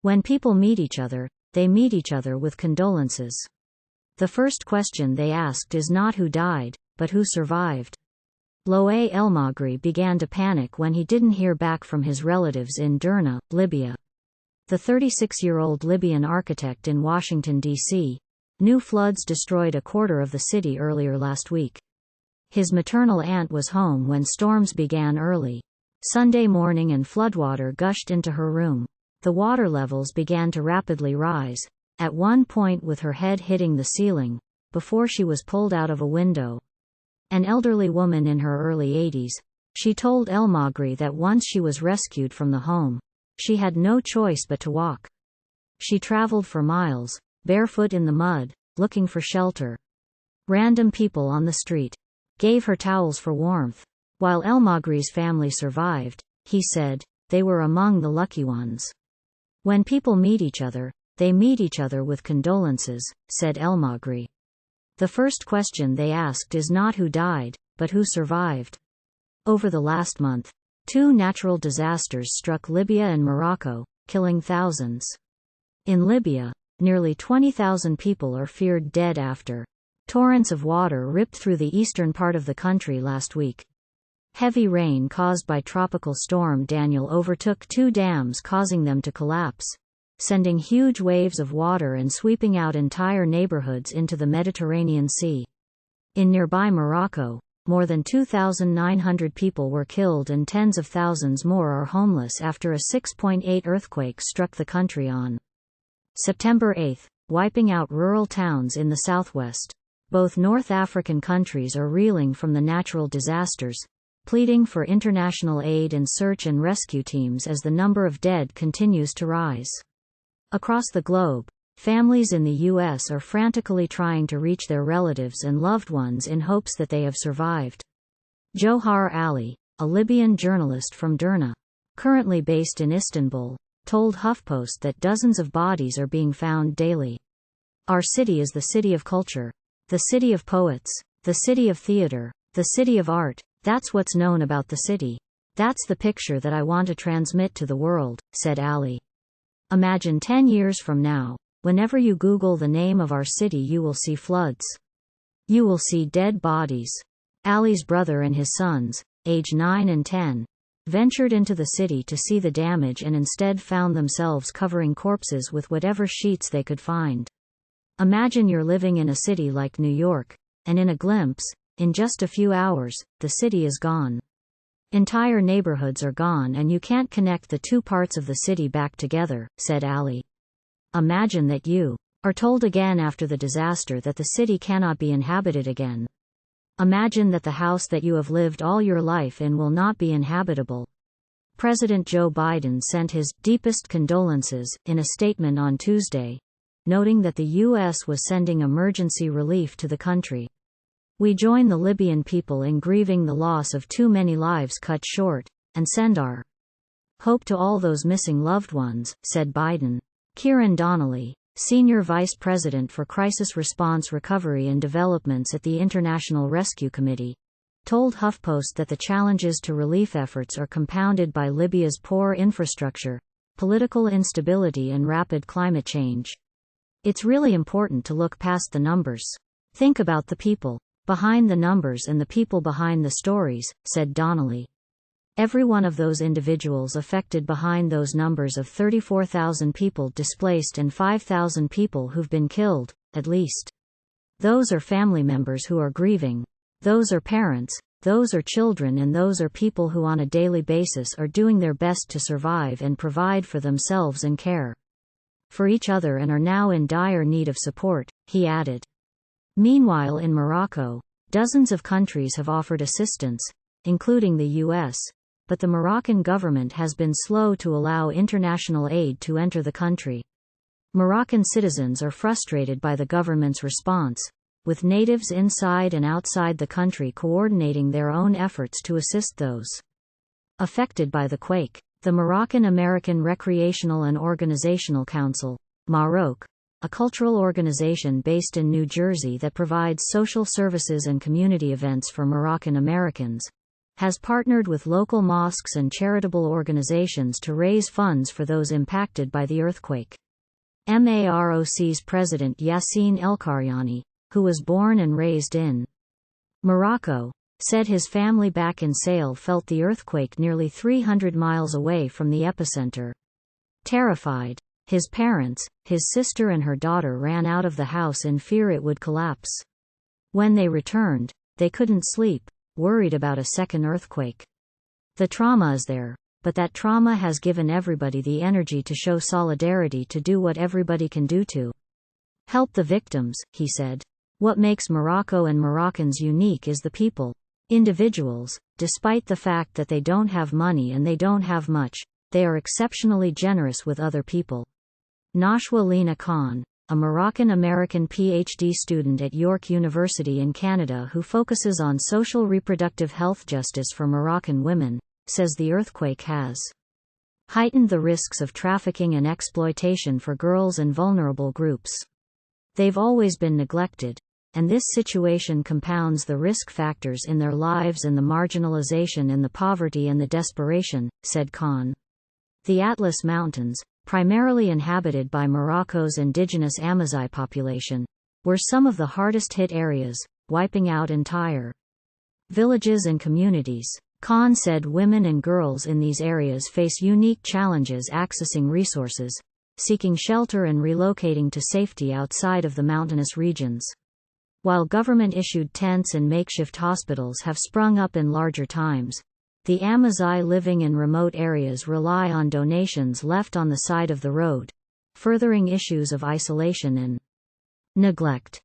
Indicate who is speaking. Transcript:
Speaker 1: When people meet each other, they meet each other with condolences. The first question they asked is not who died, but who survived. Loay Elmagri began to panic when he didn't hear back from his relatives in Derna, Libya. The 36-year-old Libyan architect in Washington, D.C., knew floods destroyed a quarter of the city earlier last week. His maternal aunt was home when storms began early Sunday morning and floodwater gushed into her room. The water levels began to rapidly rise, at one point with her head hitting the ceiling, before she was pulled out of a window. An elderly woman in her early 80s, she told Elmagri that once she was rescued from the home, she had no choice but to walk. She traveled for miles, barefoot in the mud, looking for shelter. Random people on the street gave her towels for warmth. While Elmagri's family survived, he said, they were among the lucky ones. When people meet each other, they meet each other with condolences, said Elmagri. The first question they asked is not who died, but who survived. Over the last month, 2 natural disasters struck Libya and Morocco, killing thousands. In Libya, nearly 20,000 people are feared dead after torrents of water ripped through the eastern part of the country last week. Heavy rain caused by Tropical Storm Daniel overtook 2 dams, causing them to collapse, sending huge waves of water and sweeping out entire neighborhoods into the Mediterranean Sea. In nearby Morocco, more than 2,900 people were killed and tens of thousands more are homeless after a 6.8 earthquake struck the country on September 8, wiping out rural towns in the southwest. Both North African countries are reeling from the natural disasters, pleading for international aid and search and rescue teams as the number of dead continues to rise. Across the globe, families in the U.S. are frantically trying to reach their relatives and loved ones in hopes that they have survived. Johar Ali, a Libyan journalist from Derna, currently based in Istanbul, told HuffPost that dozens of bodies are being found daily. Our city is the city of culture, the city of poets, the city of theater, the city of art. That's what's known about the city. That's the picture that I want to transmit to the world, said Ali. Imagine 10 years from now, whenever you Google the name of our city, you will see floods. You will see dead bodies. Ali's brother and his sons, age 9 and 10, ventured into the city to see the damage and instead found themselves covering corpses with whatever sheets they could find. Imagine you're living in a city like New York, and in a glimpse, in just a few hours, the city is gone. Entire neighborhoods are gone and you can't connect the 2 parts of the city back together, said Ali. Imagine that you are told again after the disaster that the city cannot be inhabited again. Imagine that the house that you have lived all your life in will not be inhabitable. President Joe Biden sent his deepest condolences in a statement on Tuesday, noting that the U.S. was sending emergency relief to the country. We join the Libyan people in grieving the loss of too many lives cut short, and send our hope to all those missing loved ones, said Biden. Kieran Donnelly, Senior Vice President for Crisis Response Recovery and Developments at the International Rescue Committee, told HuffPost that the challenges to relief efforts are compounded by Libya's poor infrastructure, political instability and rapid climate change. It's really important to look past the numbers. Think about the people behind the numbers and the people behind the stories, said Donnelly. Every one of those individuals affected behind those numbers of 34,000 people displaced and 5,000 people who've been killed, at least. Those are family members who are grieving. Those are parents, those are children, and those are people who on a daily basis are doing their best to survive and provide for themselves and care for each other and are now in dire need of support, he added. Meanwhile, in Morocco, dozens of countries have offered assistance, including the U.S., but the Moroccan government has been slow to allow international aid to enter the country. Moroccan citizens are frustrated by the government's response, with natives inside and outside the country coordinating their own efforts to assist those affected by the quake. The Moroccan American Recreational and Organizational Council, Maroc, a cultural organization based in New Jersey that provides social services and community events for Moroccan Americans, has partnered with local mosques and charitable organizations to raise funds for those impacted by the earthquake. Maroc's president Yassine El-Karyani, who was born and raised in Morocco, said his family back in Sale felt the earthquake nearly 300 miles away from the epicenter. Terrified, his parents, his sister and her daughter ran out of the house in fear it would collapse. When they returned, they couldn't sleep, worried about a second earthquake. The trauma is there, but that trauma has given everybody the energy to show solidarity, to do what everybody can do to help the victims, he said. What makes Morocco and Moroccans unique is the people. Individuals, despite the fact that they don't have money and they don't have much, they are exceptionally generous with other people. Nashwa Lena Khan, a Moroccan-American PhD student at York University in Canada who focuses on social reproductive health justice for Moroccan women, says the earthquake has heightened the risks of trafficking and exploitation for girls and vulnerable groups. They've always been neglected, and this situation compounds the risk factors in their lives and the marginalization and the poverty and the desperation, said Khan. The Atlas Mountains, primarily inhabited by Morocco's indigenous Amazigh population, were some of the hardest hit areas, wiping out entire villages and communities. Khan said women and girls in these areas face unique challenges accessing resources, seeking shelter and relocating to safety outside of the mountainous regions. While government-issued tents and makeshift hospitals have sprung up in larger times, the Amazigh living in remote areas rely on donations left on the side of the road, furthering issues of isolation and neglect.